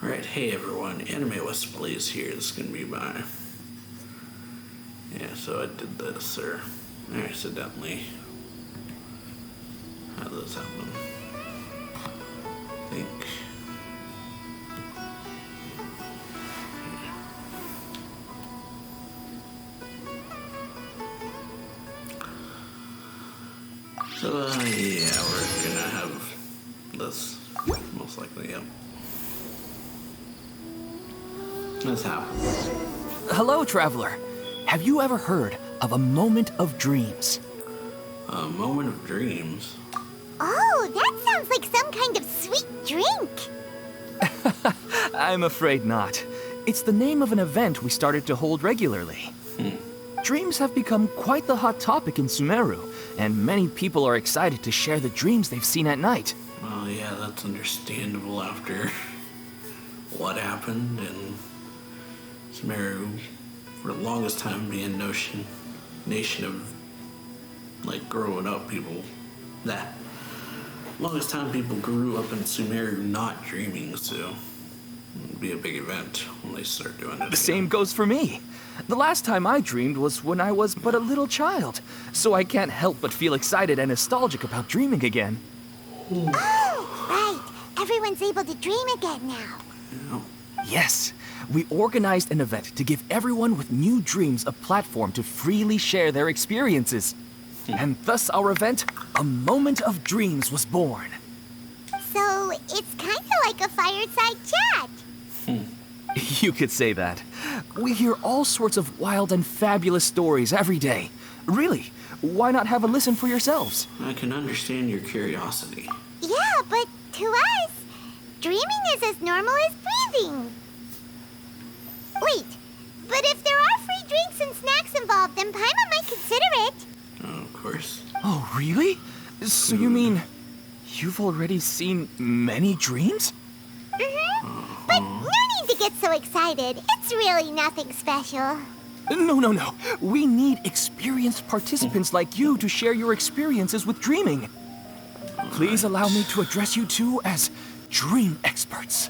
Alright, hey everyone, AnimeWestPlays here. This is gonna be my... Yeah, so I did this, or I accidentally had this happen. I think... So, yeah, we're gonna have this, most likely, yep. This happens. Hello, traveler. Have you ever heard of a moment of dreams? A moment of dreams? Oh, that sounds like some kind of sweet drink. I'm afraid not. It's the name of an event we started to hold regularly. Dreams have become quite the hot topic in Sumeru, and many people are excited to share the dreams they've seen at night. Well, yeah, that's understandable after what happened in Sumeru for the longest time being nation of, like, growing up people. Longest time people grew up in Sumeru not dreaming, so it'd be a big event when they start doing it. The same goes for me. The last time I dreamed was when I was but a little child, so I can't help but feel excited and nostalgic about dreaming again. Oh, right. Everyone's able to dream again now. Yeah. Yes, we organized an event to give everyone with new dreams a platform to freely share their experiences. And thus our event, A Moment of Dreams, was born. So it's kind of like a fireside chat. You could say that. We hear all sorts of wild and fabulous stories every day. Really, why not have a listen for yourselves? I can understand your curiosity. Yeah, but to us, dreaming is as normal as breathing. Wait, but if there are free drinks and snacks involved, then Paimon might consider it. Oh, of course. Oh, really? So you mean you've already seen many dreams? But no need to get so excited. It's really nothing special. No. We need experienced participants like you to share your experiences with dreaming. Please allow me to address you two as dream experts.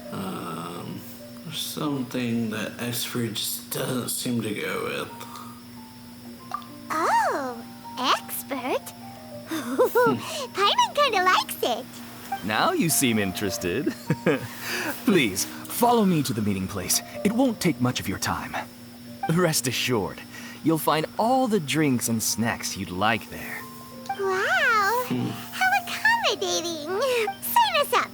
There's something that expert just doesn't seem to go with. Oh, expert? Paimon kind of likes it. Now you seem interested. Please, follow me to the meeting place. It won't take much of your time. Rest assured, you'll find all the drinks and snacks you'd like there. Wow, how accommodating. Sign us up.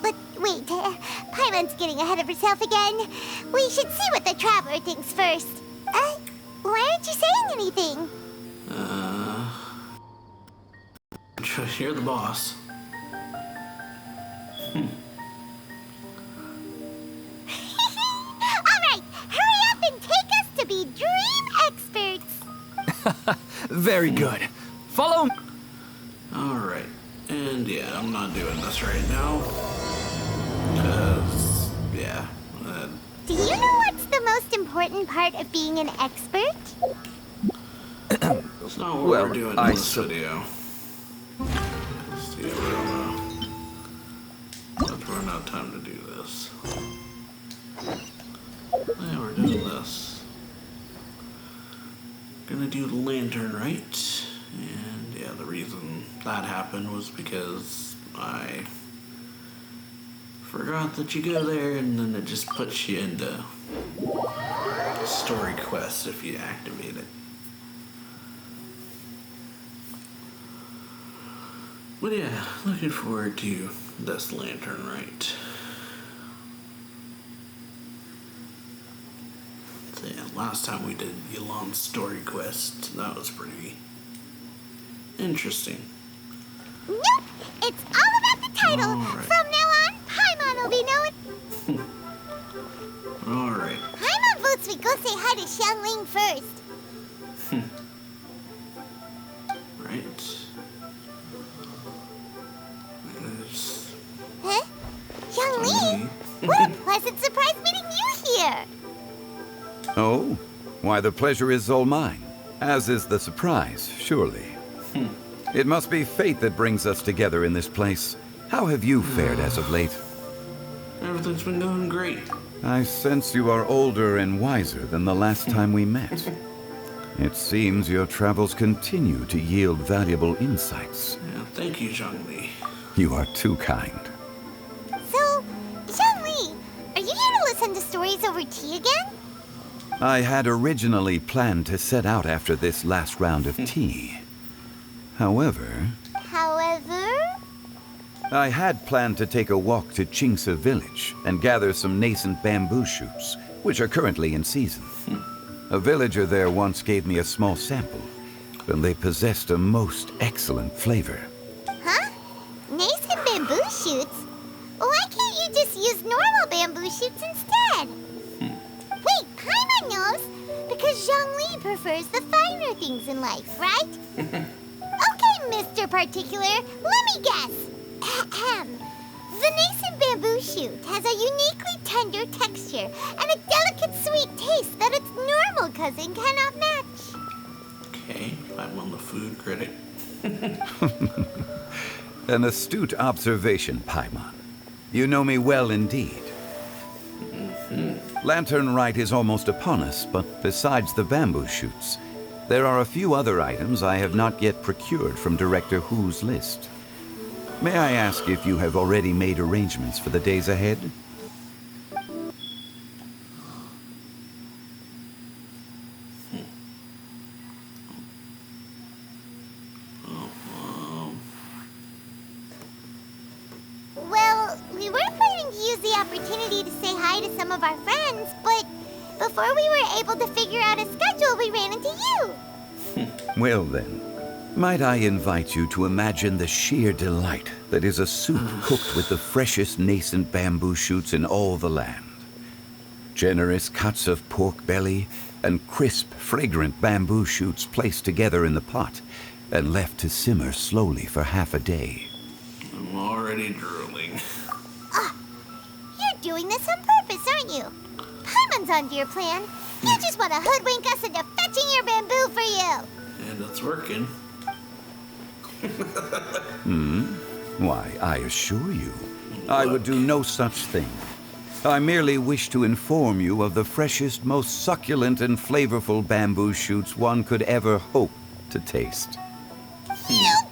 But wait, Paimon's getting ahead of herself again. We should see what the traveler thinks first. Why aren't you saying anything? You're the boss. All right, hurry up and take us to be dream experts. Very good. Follow. Alright. And yeah, I'm not doing this right now. Because, yeah. Do you know what's the most important part of being an expert? It's not what we're doing in this video. Let's see, let's run out of time to do this. Yeah, we're doing this. Gonna do the lantern, right? And yeah, the reason that happened was because I forgot that you go there and then it just puts you into story quests if you activate it. But yeah, looking forward to this lantern, right? So yeah, last time we did Yulon's story quest, that was pretty interesting. Nope, it's all about the title. All right. From now on, Paimon will be known. Alright. Paimon votes we go say hi to Xiangling first. Right. Huh? Xiangling? What a pleasant surprise meeting you here. Oh? Why, the pleasure is all mine. As is the surprise, surely. It must be fate that brings us together in this place. How have you fared as of late? Everything's been going great. I sense you are older and wiser than the last time we met. It seems your travels continue to yield valuable insights. Yeah, thank you, Zhongli. You are too kind. So, Zhongli, are you here to listen to stories over tea again? I had originally planned to set out after this last round of tea. However, I had planned to take a walk to Chimes village and gather some nascent bamboo shoots, which are currently in season. A villager there once gave me a small sample, and they possessed a most excellent flavor. Huh? Nascent bamboo shoots? Why can't you just use normal bamboo shoots instead? Wait, Paimon knows, because Zhongli prefers the finer things in life, right? Okay, Mr. Particular, let me guess. Ahem. The nascent bamboo shoot has a uniquely tender texture and a delicate sweet taste that its normal cousin cannot match. Okay, I'm on the food critic. An astute observation, Paimon. You know me well indeed. Lantern Rite is almost upon us, but besides the bamboo shoots, there are a few other items I have not yet procured from Director Hu's list. May I ask if you have already made arrangements for the days ahead? Well, we were planning to use the opportunity to say hi to some of our friends, but before we were able to figure out a schedule, we ran into you. Well then, might I invite you to imagine the sheer delight that is a soup cooked with the freshest nascent bamboo shoots in all the land. Generous cuts of pork belly and crisp, fragrant bamboo shoots placed together in the pot and left to simmer slowly for half a day. I'm already drooling. You're doing this on purpose, aren't you? Paimon's onto your plan. You just want to hoodwink us into fetching your bamboo for you. And it's working. Why, I assure you, I would do no such thing. I merely wish to inform you of the freshest, most succulent and flavorful bamboo shoots one could ever hope to taste. Ugh.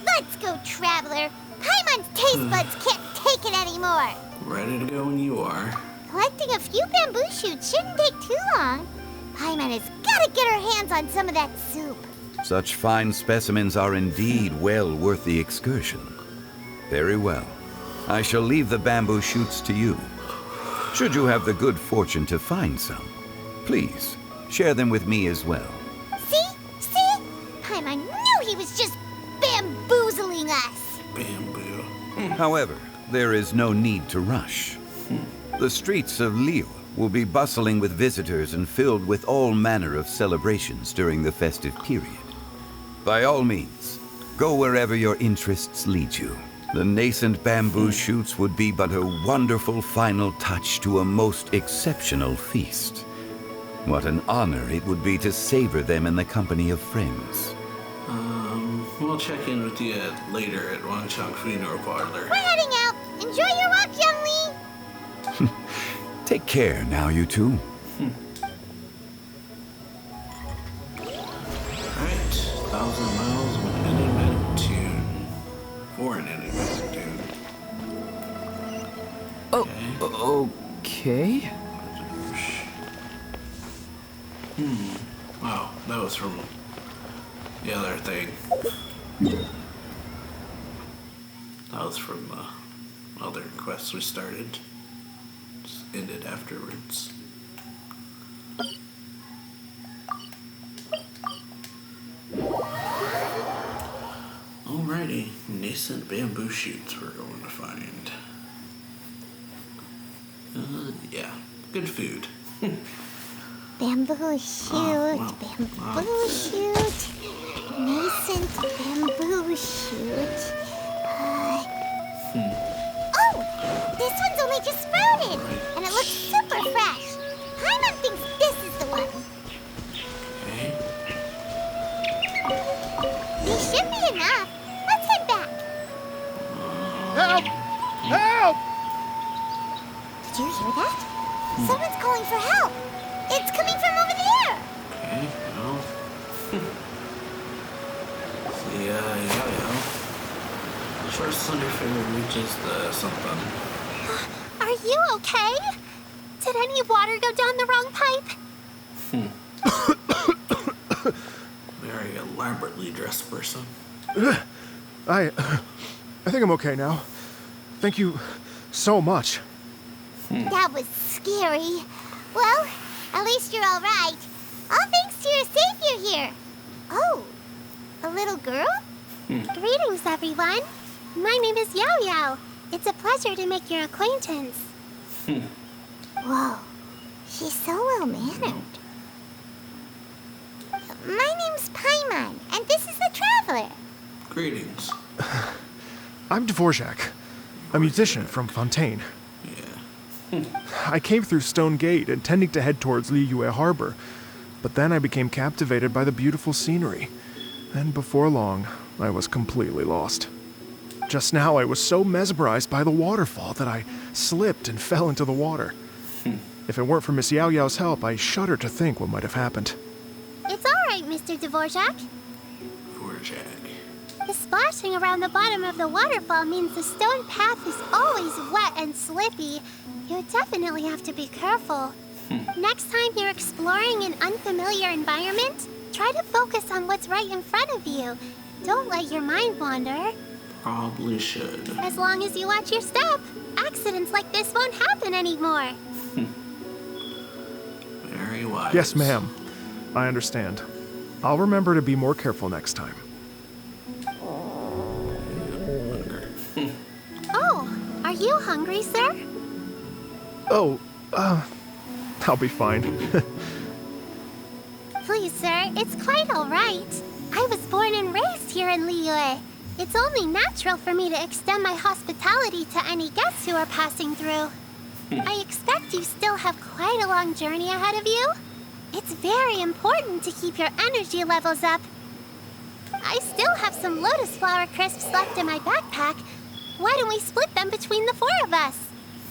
Let's go, Traveler. Paimon's taste buds can't take it anymore. Ready to go when you are. Collecting a few bamboo shoots shouldn't take too long. Paimon has got to get her hands on some of that soup. Such fine specimens are indeed well worth the excursion. Very well. I shall leave the bamboo shoots to you. Should you have the good fortune to find some, please share them with me as well. See? Paimon knew he was just bamboozling us. Bamboo. However, there is no need to rush. The streets of Lille will be bustling with visitors and filled with all manner of celebrations during the festive period. By all means, go wherever your interests lead you. The nascent bamboo shoots would be but a wonderful final touch to a most exceptional feast. What an honor it would be to savor them in the company of friends. We'll check in with you later at Wangchang Funeral Parlor. We're heading out. Enjoy your walk, Youngly. Take care now, you two. Alright, 1,000 miles of an enigmatic tune. For an enigmatic tune. Okay. Wow, that was from the other thing. That was from other quests we started. Just ended afterwards. Alrighty, nascent bamboo shoots we're going to find. Yeah, good food. Bamboo shoot, wow. bamboo shoot, nascent bamboo shoot. Oh, this one's only just sprouted, and it looks super fresh. Paimon thinks this is the one. Okay. These should be enough. Let's head back. Help! Help! Did you hear that? Someone's calling for help. It's coming from over there. Okay, well. See, yeah. First Thunderfinger reaches the something. Are you okay? Did any water go down the wrong pipe? Very elaborately dressed person. I think I'm okay now. Thank you so much. That was scary. Well, at least you're all right. All thanks to your savior here. Oh, a little girl? Greetings, everyone. My name is Yao Yao. It's a pleasure to make your acquaintance. Whoa, she's so well-mannered. My name's Paimon, and this is the Traveler. Greetings. I'm Dvorak, a musician from Fontaine. Yeah. I came through Stone Gate, intending to head towards Liyue Harbor, but then I became captivated by the beautiful scenery, and before long, I was completely lost. Just now, I was so mesmerized by the waterfall that I slipped and fell into the water. If it weren't for Miss Yao Yao's help, I shudder to think what might have happened. It's all right, Mr. Dvorak. The splashing around the bottom of the waterfall means the stone path is always wet and slippy. You definitely have to be careful. Next time you're exploring an unfamiliar environment, try to focus on what's right in front of you. Don't let your mind wander. Probably should. As long as you watch your step, accidents like this won't happen anymore. Very wise. Yes, ma'am. I understand. I'll remember to be more careful next time. Oh, are you hungry, sir? Oh, I'll be fine. Please, sir, it's quite all right. I was born and raised here in Liyue. It's only natural for me to extend my hospitality to any guests who are passing through. I expect you still have quite a long journey ahead of you. It's very important to keep your energy levels up. I still have some lotus flower crisps left in my backpack. Why don't we split them between the four of us?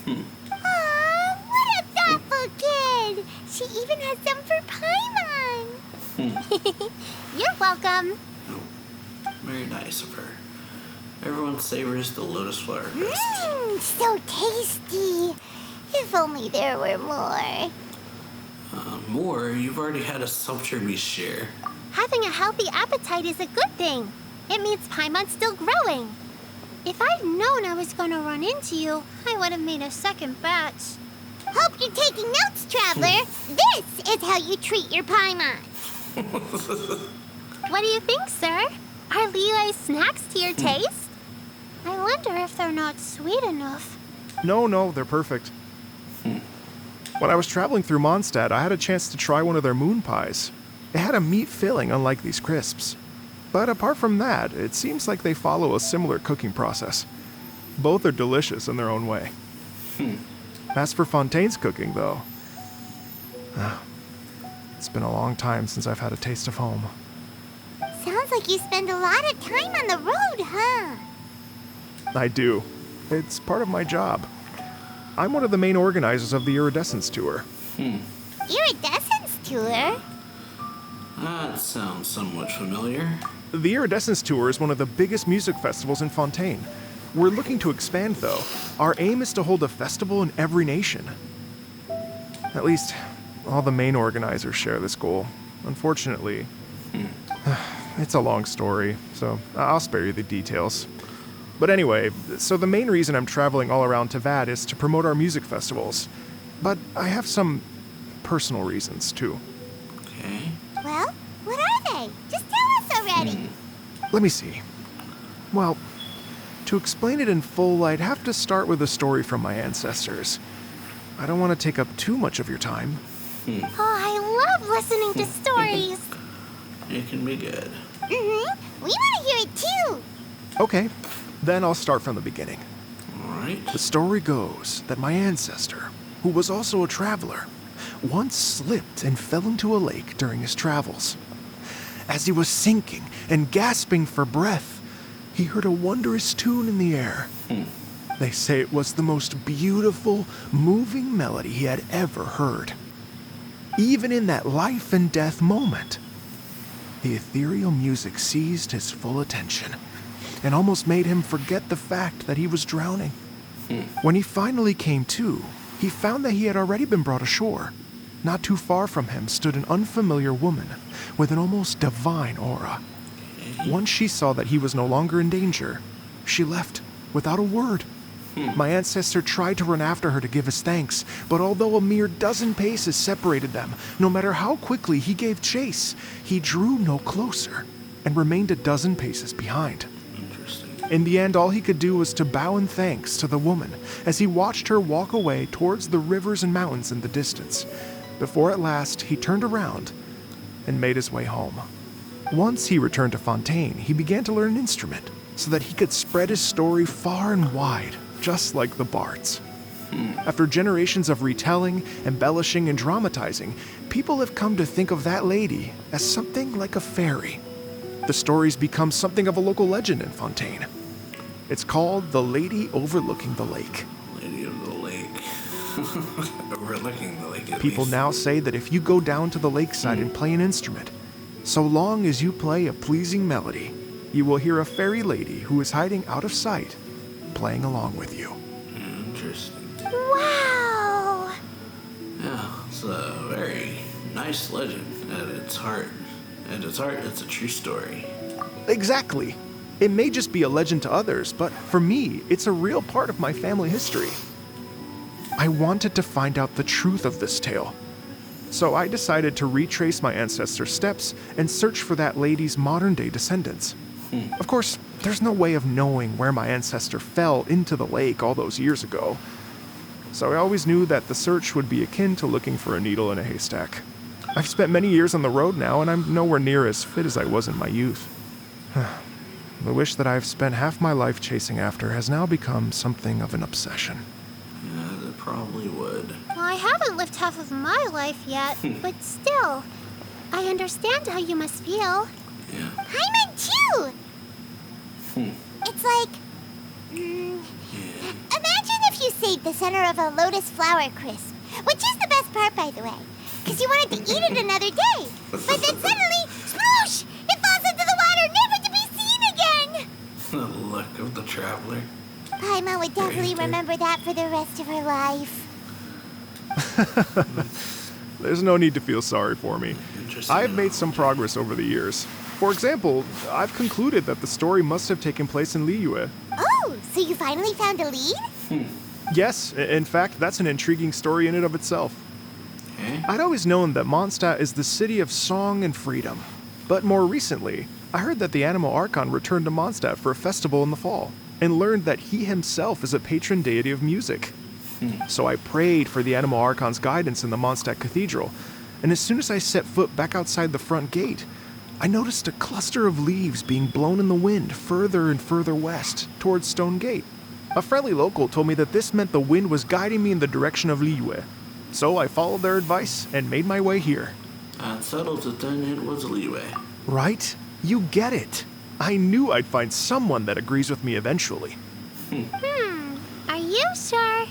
Aw, what a thoughtful kid! She even has some for Paimon. You're welcome. Very nice of her. Everyone savors the lotus flower crisps. So tasty. If only there were more. More? You've already had a sumptuous share. Having a healthy appetite is a good thing. It means Paimon's still growing. If I'd known I was gonna run into you, I would have made a second batch. Hope you're taking notes, Traveler. This is how you treat your Paimon. What do you think, sir? Are Liyue's snacks to your taste? I wonder if they're not sweet enough. No, they're perfect. When I was traveling through Mondstadt, I had a chance to try one of their moon pies. It had a meat filling, unlike these crisps. But apart from that, it seems like they follow a similar cooking process. Both are delicious in their own way. As for Fontaine's cooking, though, it's been a long time since I've had a taste of home. Sounds like you spend a lot of time on the road, huh? I do. It's part of my job. I'm one of the main organizers of the Iridescence Tour. Iridescence Tour? That sounds somewhat familiar. The Iridescence Tour is one of the biggest music festivals in Fontaine. We're looking to expand, though. Our aim is to hold a festival in every nation. At least, all the main organizers share this goal. Unfortunately, it's a long story, so I'll spare you the details. But anyway, so the main reason I'm traveling all around Tavad is to promote our music festivals. But I have some personal reasons, too. Okay. Well, what are they? Just tell us already. Let me see. Well, to explain it in full, I'd have to start with a story from my ancestors. I don't want to take up too much of your time. Oh, I love listening to stories. It can be good. We want to hear it too. Okay, then I'll start from the beginning. Alright. The story goes that my ancestor, who was also a traveler, once slipped and fell into a lake during his travels. As he was sinking and gasping for breath, he heard a wondrous tune in the air. They say it was the most beautiful, moving melody he had ever heard. Even in that life and death moment, the ethereal music seized his full attention and almost made him forget the fact that he was drowning. When he finally came to, he found that he had already been brought ashore. Not too far from him stood an unfamiliar woman with an almost divine aura. Once she saw that he was no longer in danger, she left without a word. My ancestor tried to run after her to give his thanks, but although a mere dozen paces separated them, no matter how quickly he gave chase, he drew no closer and remained a dozen paces behind. In the end, all he could do was to bow in thanks to the woman as he watched her walk away towards the rivers and mountains in the distance, before at last he turned around and made his way home. Once he returned to Fontaine, he began to learn an instrument so that he could spread his story far and wide, just like the bards. After generations of retelling, embellishing, and dramatizing, people have come to think of that lady as something like a fairy. The story's become something of a local legend in Fontaine. It's called The Lady Overlooking the Lake. Lady of the Lake. Overlooking the lake. People now say that if you go down to the lakeside and play an instrument, so long as you play a pleasing melody, you will hear a fairy lady who is hiding out of sight, playing along with you. Interesting. Wow! Yeah, it's a very nice legend at its heart. At its heart, it's a true story. Exactly. It may just be a legend to others, but for me, it's a real part of my family history. I wanted to find out the truth of this tale, so I decided to retrace my ancestors' steps and search for that lady's modern-day descendants. Of course, there's no way of knowing where my ancestor fell into the lake all those years ago, so I always knew that the search would be akin to looking for a needle in a haystack. I've spent many years on the road now, and I'm nowhere near as fit as I was in my youth. The wish that I've spent half my life chasing after has now become something of an obsession. Yeah, it probably would. Well, I haven't lived half of my life yet, but still, I understand how you must feel. Yeah. Paimon too! It's like... Imagine if you saved the center of a lotus flower crisp, which is the best part, by the way, because you wanted to eat it another day. But then suddenly, sploosh! It falls into the water, never to be seen again! The luck of the traveler. Paimon would definitely remember that for the rest of her life. There's no need to feel sorry for me. Interesting. I've made some progress over the years. For example, I've concluded that the story must have taken place in Liyue. Oh, so you finally found a lead? Yes, in fact, that's an intriguing story in and of itself. Okay. I'd always known that Mondstadt is the city of song and freedom. But more recently, I heard that the Animo Archon returned to Mondstadt for a festival in the fall, and learned that he himself is a patron deity of music. So I prayed for the Animo Archon's guidance in the Mondstadt Cathedral, and as soon as I set foot back outside the front gate, I noticed a cluster of leaves being blown in the wind further and further west, towards Stone Gate. A friendly local told me that this meant the wind was guiding me in the direction of Liyue. So I followed their advice and made my way here. That settles it then, it was leeway. Right? You get it. I knew I'd find someone that agrees with me eventually. Are you sure?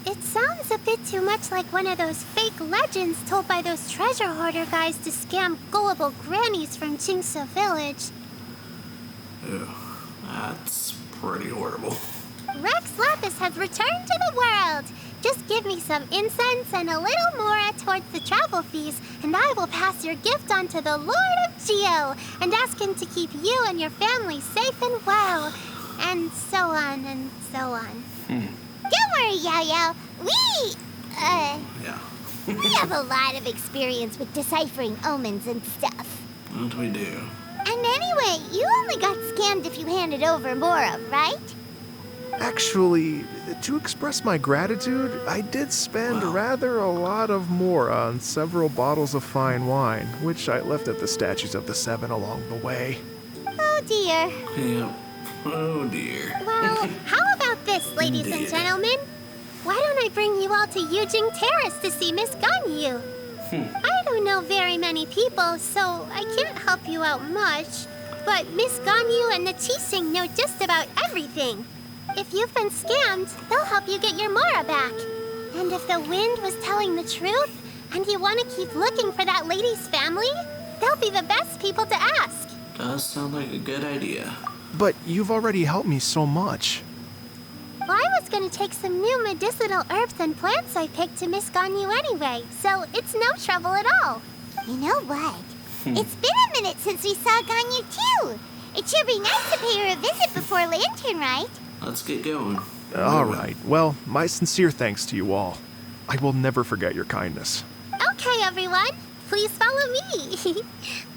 It sounds a bit too much like one of those fake legends told by those treasure hoarder guys to scam gullible grannies from Jingsa Village. Ew, that's pretty horrible. Rex Lapis has returned to the world. Just give me some incense and a little more towards the travel fees, and I will pass your gift on to the Lord of Geo and ask him to keep you and your family safe and well. And so on and so on. Don't worry, Yao Yao. Yeah. We have a lot of experience with deciphering omens and stuff. What we do? And anyway, you only got scammed if you handed over Mora, right? Actually, to express my gratitude, I did spend rather a lot of more on several bottles of fine wine, which I left at the statues of the Seven along the way. Oh dear. Yep. Oh dear. Well, how about this, ladies and Indeed. gentlemen? Why don't I bring you all to Yujing Terrace to see Miss Ganyu? I don't know very many people, so I can't help you out much. But Miss Ganyu and the Qixing know just about everything. If you've been scammed, they'll help you get your Mora back. And if the wind was telling the truth, and you want to keep looking for that lady's family, they'll be the best people to ask. Does sound like a good idea. But you've already helped me so much. Well, I was going to take some new medicinal herbs and plants I picked to Miss Ganyu anyway, so it's no trouble at all. You know what? It's been a minute since we saw Ganyu too. It should be nice to pay her a visit before Lantern, right? Let's get going. All right. Well, my sincere thanks to you all. I will never forget your kindness. Okay, everyone. Please follow me.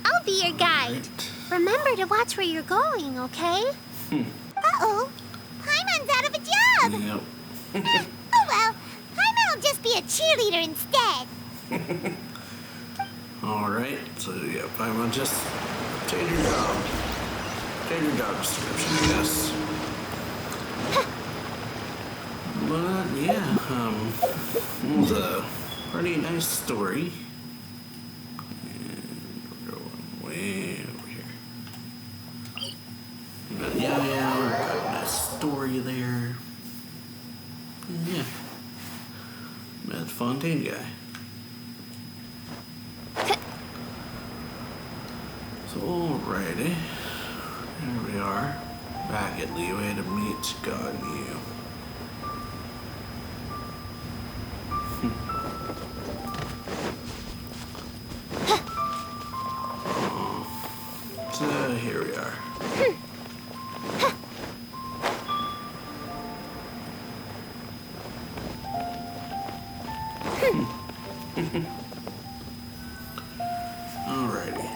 I'll be your guide. Right. Remember to watch where you're going, okay? Uh-oh. Paimon's out of a job. Yep. Oh, well. Paimon will just be a cheerleader instead. Alright, so yeah, Paimon, just change your job. Change your job description, I guess. But yeah, it was a pretty nice story. And we're going way over here. But yeah, we've got a nice story there. And yeah. Met the Fontaine guy. So alrighty. Here we are. Back at Liyue to meet Ganyu. So here we are. Alrighty.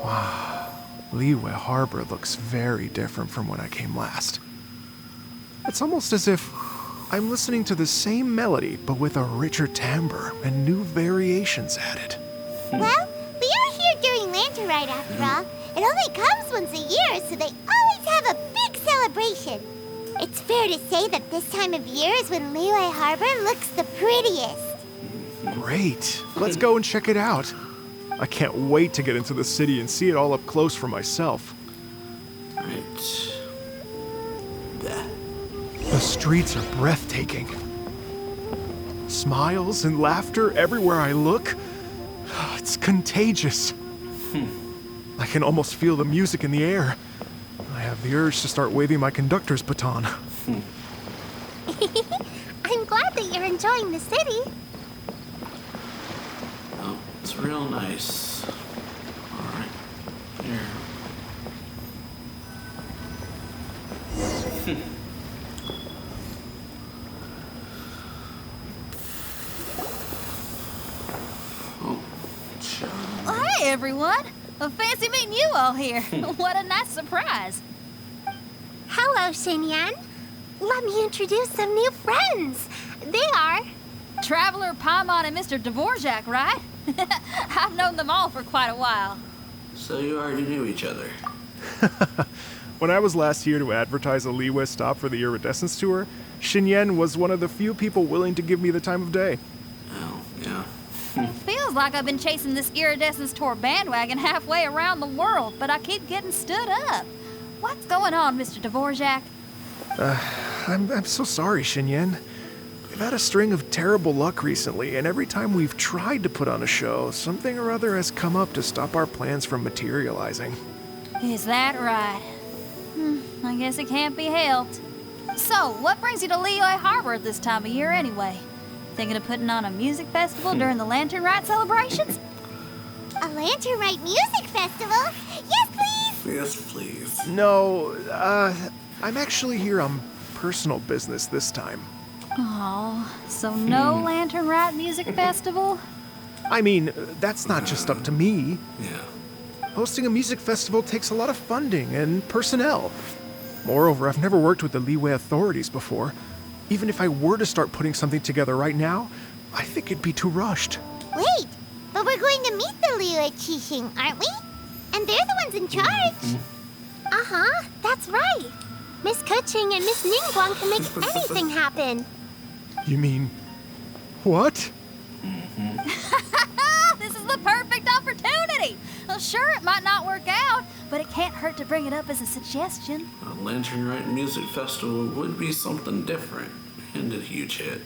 Wow. Liyue Harbor looks very different from when I came last. It's almost as if I'm listening to the same melody, but with a richer timbre and new variations added. Well, we are here during Lantern Rite after all. It only comes once a year, so they always have a big celebration. It's fair to say that this time of year is when Liyue Harbor looks the prettiest. Great. Let's go and check it out. I can't wait to get into the city and see it all up close for myself. Right. There. The streets are breathtaking. Smiles and laughter everywhere I look. It's contagious. I can almost feel the music in the air. I have the urge to start waving my conductor's baton. I'm glad that you're enjoying the city. Oh, it's real nice. Alright. Here. Oh, Chime. Well, hey, everyone. Well, fancy meeting you all here. What a nice surprise. Hello, Xinyan. Let me introduce some new friends. They are... Traveler Paimon and Mr. Dvorak, right? I've known them all for quite a while. So you already knew each other. When I was last here to advertise a Liyue stop for the Iridescence tour, Xinyan was one of the few people willing to give me the time of day. Oh, yeah. Feels like I've been chasing this Iridescence tour bandwagon halfway around the world, but I keep getting stood up. What's going on, Mr. Dvorak? I'm so sorry, Xinyan. We've had a string of terrible luck recently, and every time we've tried to put on a show, something or other has come up to stop our plans from materializing. Is that right? I guess it can't be helped. So, what brings you to Liyue Harbor at this time of year anyway? Thinking of putting on a music festival during the Lantern Rite celebrations? A Lantern Rite music festival? Yes, please! Yes, please. No, I'm actually here on personal business this time. Oh, so no Lantern Rite music festival? I mean, that's not just up to me. Yeah. Hosting a music festival takes a lot of funding and personnel. Moreover, I've never worked with the Liyue authorities before. Even if I were to start putting something together right now, I think it'd be too rushed. Wait, but we're going to meet the Liyue Qixing, aren't we? And they're the ones in charge. Uh-huh, that's right. Miss Kuching and Miss Ningguang can make anything happen. You mean... what? This is the perfect opportunity! Well, sure, it might not work out, but it can't hurt to bring it up as a suggestion. A Lantern Rite Music Festival would be something different and a huge hit.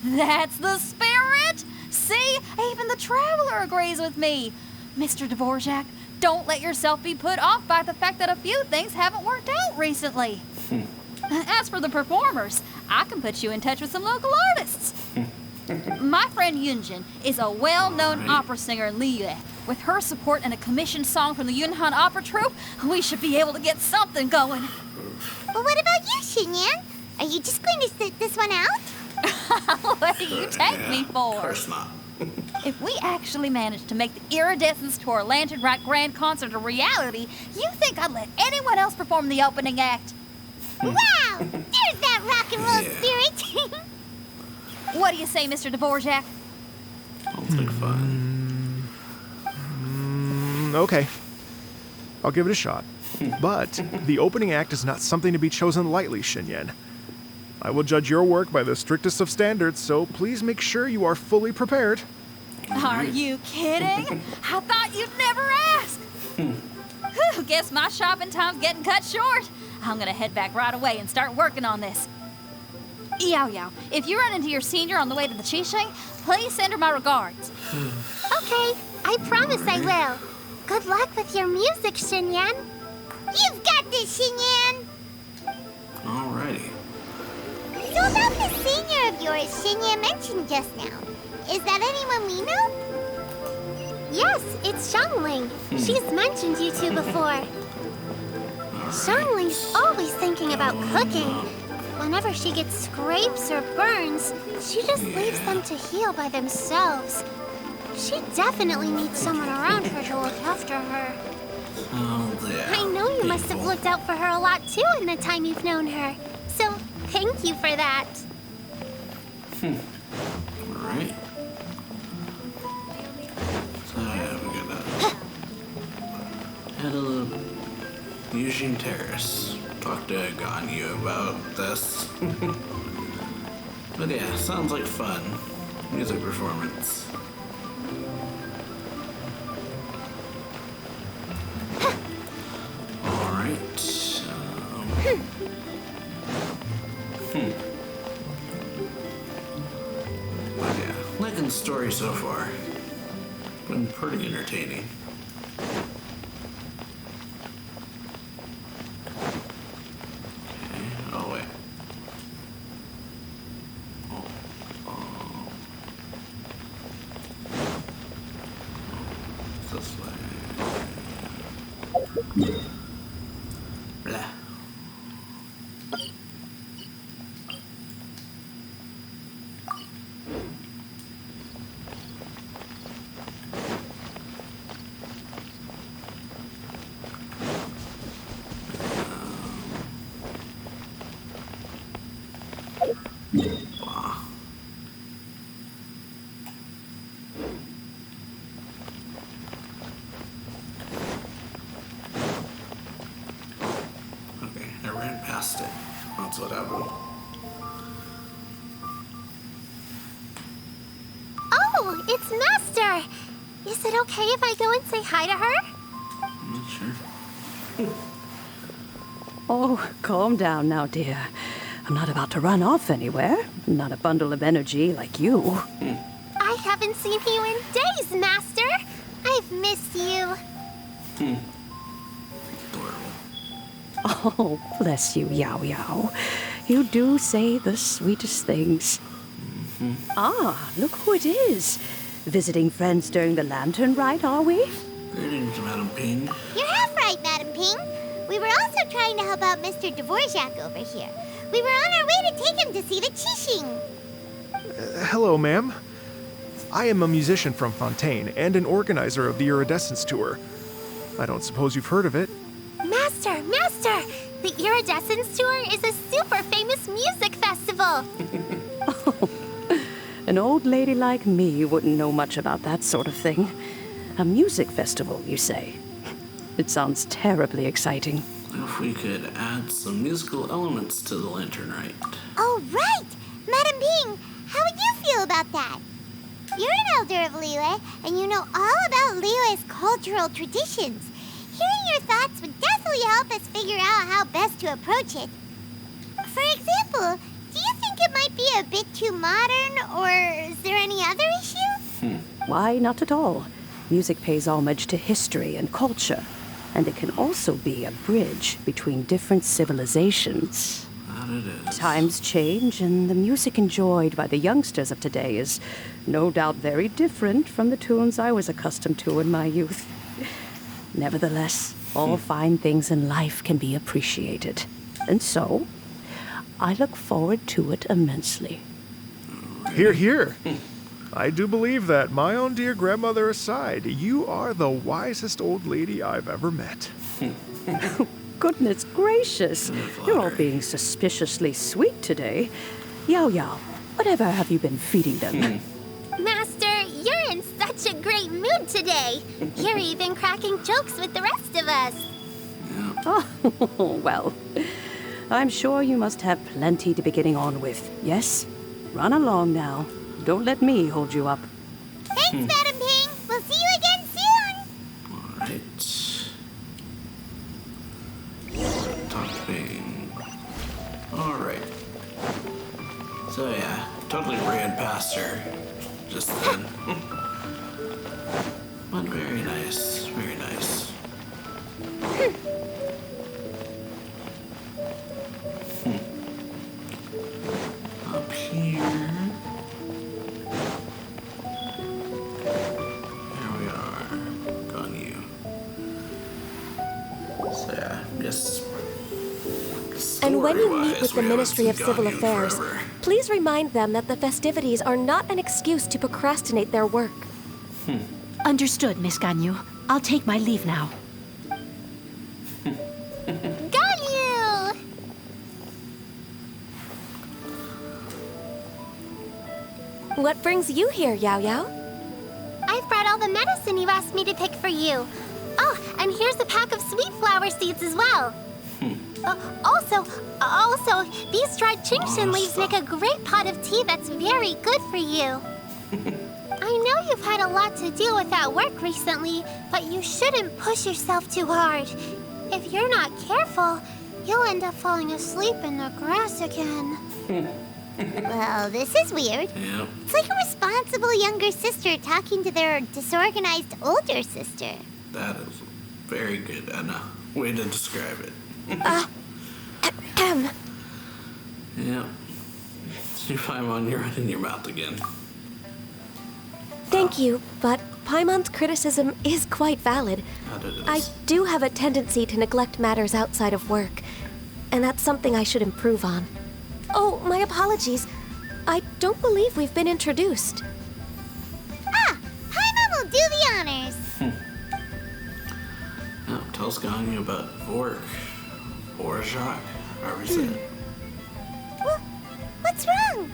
That's the spirit! See, even the Traveler agrees with me. Mr. Dvorak, don't let yourself be put off by the fact that a few things haven't worked out recently. As for the performers, I can put you in touch with some local artists. My friend Yunjin is a well-known opera singer in Liyue. With her support and a commissioned song from the Yunhan Opera Troupe, we should be able to get something going. Well, what about you, Xinyan? Are you just going to sit this one out? What do you take me for? Of course not. If we actually manage to make the Iridescence Tour Lantern Rite Grand Concert a reality, you think I'd let anyone else perform the opening act? Wow! There's that rock and roll spirit! What do you say, Mr. Dvorak? Sounds like fun. Okay. I'll give it a shot. But the opening act is not something to be chosen lightly, Xinyan. I will judge your work by the strictest of standards, so please make sure you are fully prepared. Are you kidding? I thought you'd never ask. Whew, guess my shopping time's getting cut short. I'm gonna head back right away and start working on this. Yao Yao, if you run into your senior on the way to the Qixing, please send her my regards. Okay, I promise I will. Good luck with your music, Xinyan. You've got this, Xinyan! Alrighty. So about the senior of yours Xinyan mentioned just now, is that anyone we know? Yes, it's Xiangling. She's mentioned you two before. Xiangling's always thinking about cooking. Whenever she gets scrapes or burns, she just leaves them to heal by themselves. She definitely needs someone around her to look after her. Oh, yeah. I know you must have looked out for her a lot too in the time you've known her. So, thank you for that. Alright. So, yeah, we're gonna head to Eugene Terrace. Talk to Ganyu about this. But yeah, sounds like fun. Music performance. Alright. But yeah, liking the story so far. Been pretty entertaining. Oh, wait. This way. Blah. Okay, I ran past it. That's what happened. Oh, it's Master! Is it okay if I go and say hi to her? Sure. Oh, calm down now, dear. I'm not about to run off anywhere. Not a bundle of energy like you. I haven't seen you in days, Master! I've missed you. Adorable. Oh, bless you, Yao Yao. You do say the sweetest things. Ah, look who it is. Visiting friends during the Lantern Rite, are we? Greetings, Madam Ping. You're half right, Madam Ping. We were also trying to help out Mr. Dvorak over here. We were on our way to take him to see the Qixing. Hello, ma'am. I am a musician from Fontaine and an organizer of the Iridescence Tour. I don't suppose you've heard of it. Master! The Iridescence Tour is a super famous music festival. An old lady like me wouldn't know much about that sort of thing. A music festival, you say? It sounds terribly exciting. If we could add some musical elements to the Lantern Rite. Oh, right! Madam Ping, how would you feel about that? You're an elder of Liyue, and you know all about Liyue's cultural traditions. Hearing your thoughts would definitely help us figure out how best to approach it. For example, do you think it might be a bit too modern, or is there any other issue? Why, not at all. Music pays homage to history and culture, and it can also be a bridge between different civilizations. That it is. Times change, and the music enjoyed by the youngsters of today is no doubt very different from the tunes I was accustomed to in my youth. Nevertheless, all fine things in life can be appreciated. And so, I look forward to it immensely. Hear, hear. I do believe that, my own dear grandmother aside, you are the wisest old lady I've ever met. Goodness gracious, you're all being suspiciously sweet today. Yao Yao, whatever have you been feeding them? Master, you're in such a great mood today. You're even cracking jokes with the rest of us. Oh, well, I'm sure you must have plenty to be getting on with. Yes? Run along now. Don't let me hold you up. Thanks, Madam Ping. We'll see you again soon. Alright. Talk Bing. Alright. So yeah, totally ran past her just then. But very nice, very nice. Up here. There we are. Got you. So yeah, yes. And when you meet with Story-wise, the we Ministry of haven't seen Civil Ganyu Affairs, forever. please remind them that the festivities are not an excuse to procrastinate their work. Understood, Miss Ganyu. I'll take my leave now. Ganyu! What brings you here, Yao Yao? I've brought all the medicine you asked me to pick for you. Oh, and here's a pack of sweet flower seeds as well. Also, these dried Chingshin leaves make a great pot of tea that's very good for you. I know you've had a lot to deal with at work recently, but you shouldn't push yourself too hard. If you're not careful, you'll end up falling asleep in the grass again. Well, this is weird. Yeah. It's like a responsible younger sister talking to their disorganized older sister. That is very good, Anna. Way to describe it. Yeah. See if I'm on your in your mouth again. Thank you, but Paimon's criticism is quite valid. That it is. I do have a tendency to neglect matters outside of work, and that's something I should improve on. Oh, my apologies. I don't believe we've been introduced. Ah, Paimon will do the honors. Now, tell us Ganyu about work. Or Jacques, however you say it. What's wrong?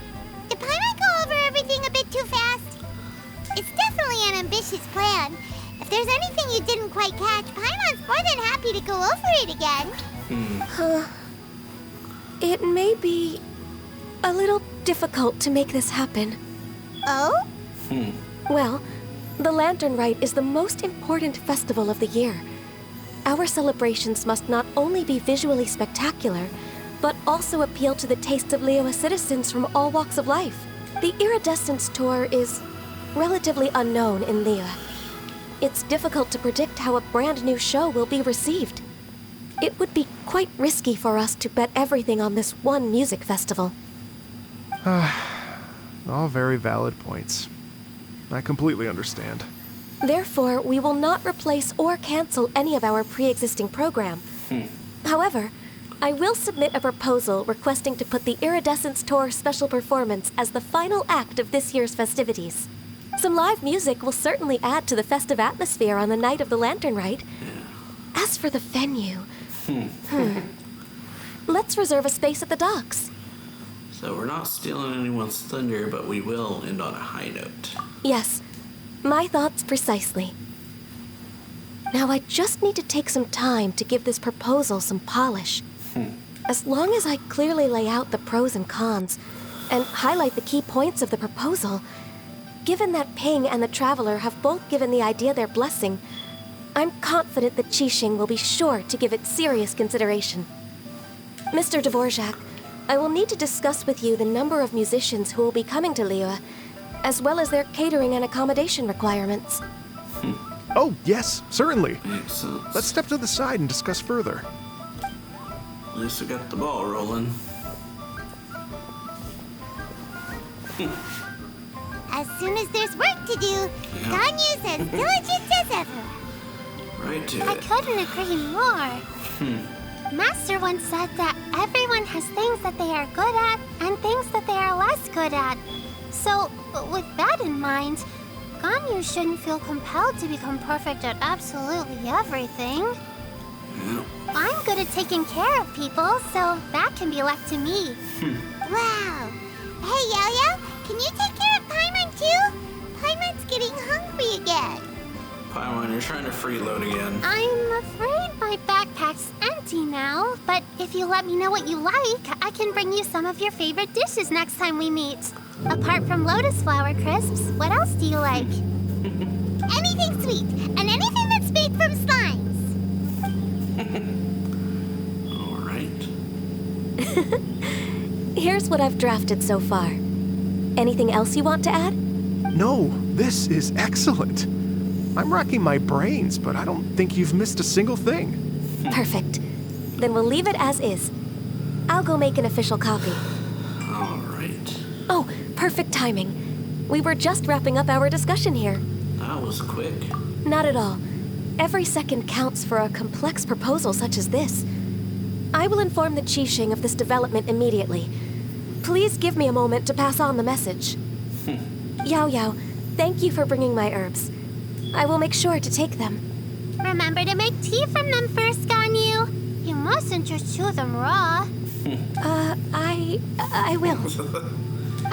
Did Paimon go over everything a bit too fast? It's definitely an ambitious plan. If there's anything you didn't quite catch, Paimon's more than happy to go over it again. It may be a little difficult to make this happen. Oh? Well, the Lantern Rite is the most important festival of the year. Our celebrations must not only be visually spectacular, but also appeal to the tastes of Liyue citizens from all walks of life. The Iridescence Tour is relatively unknown in Liyue. It's difficult to predict how a brand new show will be received. It would be quite risky for us to bet everything on this one music festival. All very valid points. I completely understand. Therefore, we will not replace or cancel any of our pre-existing program. However, I will submit a proposal requesting to put the Iridescence Tour special performance as the final act of this year's festivities. Some live music will certainly add to the festive atmosphere on the night of the Lantern Rite. As for the venue, let's reserve a space at the docks. So we're not stealing anyone's thunder, but we will end on a high note. Yes, my thoughts precisely. Now I just need to take some time to give this proposal some polish. As long as I clearly lay out the pros and cons, and highlight the key points of the proposal, given that Ping and the Traveler have both given the idea their blessing, I'm confident that Qixing will be sure to give it serious consideration. Mr. Dvorak, I will need to discuss with you the number of musicians who will be coming to Liyue, as well as their catering and accommodation requirements. Oh, yes, certainly. Makes sense. Let's step to the side and discuss further. At least we got the ball rolling. As soon as there's work to do, Ganyu's as diligent as ever. Right to I it. couldn't agree more. Master once said that everyone has things that they are good at and things that they are less good at. So, with that in mind, Ganyu shouldn't feel compelled to become perfect at absolutely everything. Yeah. I'm good at taking care of people, so that can be left to me. Wow. Hey, Yo-Yo, can you take care of Paimon too? Paimon's getting hungry again. Paimon, you're trying to freeload again. I'm afraid my backpack's empty now, but if you let me know what you like, I can bring you some of your favorite dishes next time we meet. Apart from lotus flower crisps, what else do you like? Anything sweet, and anything that's made from slimes. All right. Here's what I've drafted so far. Anything else you want to add? No, this is excellent. I'm racking my brains, but I don't think you've missed a single thing. Perfect. Then we'll leave it as is. I'll go make an official copy. All right. Oh, perfect timing. We were just wrapping up our discussion here. That was quick. Not at all. Every second counts for a complex proposal such as this. I will inform the Qixing of this development immediately. Please give me a moment to pass on the message. Yao Yao, thank you for bringing my herbs. I will make sure to take them. Remember to make tea from them first, Ganyu. You mustn't just chew them raw. I will.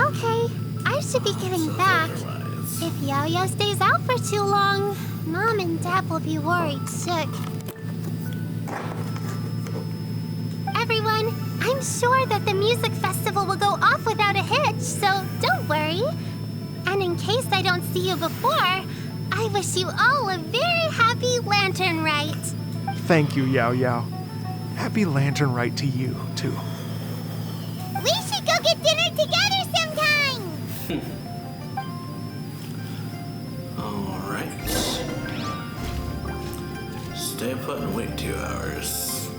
Okay, I should be getting back. Otherwise. If Yo-Yo stays out for too long, Mom and Dad will be worried sick. Everyone, I'm sure that the music festival will go off without a hitch, so don't worry. And in case I don't see you before, I wish you all a very happy Lantern Rite. Thank you, Yao Yao. Happy Lantern Rite to you, too. We should go get dinner together sometime! All right. Stay put and wait 2 hours.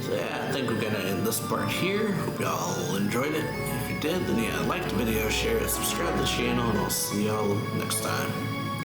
So yeah, I think we're gonna end this part here. Hope y'all enjoyed it. If you did, then yeah, like the video, share it, subscribe to the channel, and I'll see y'all next time.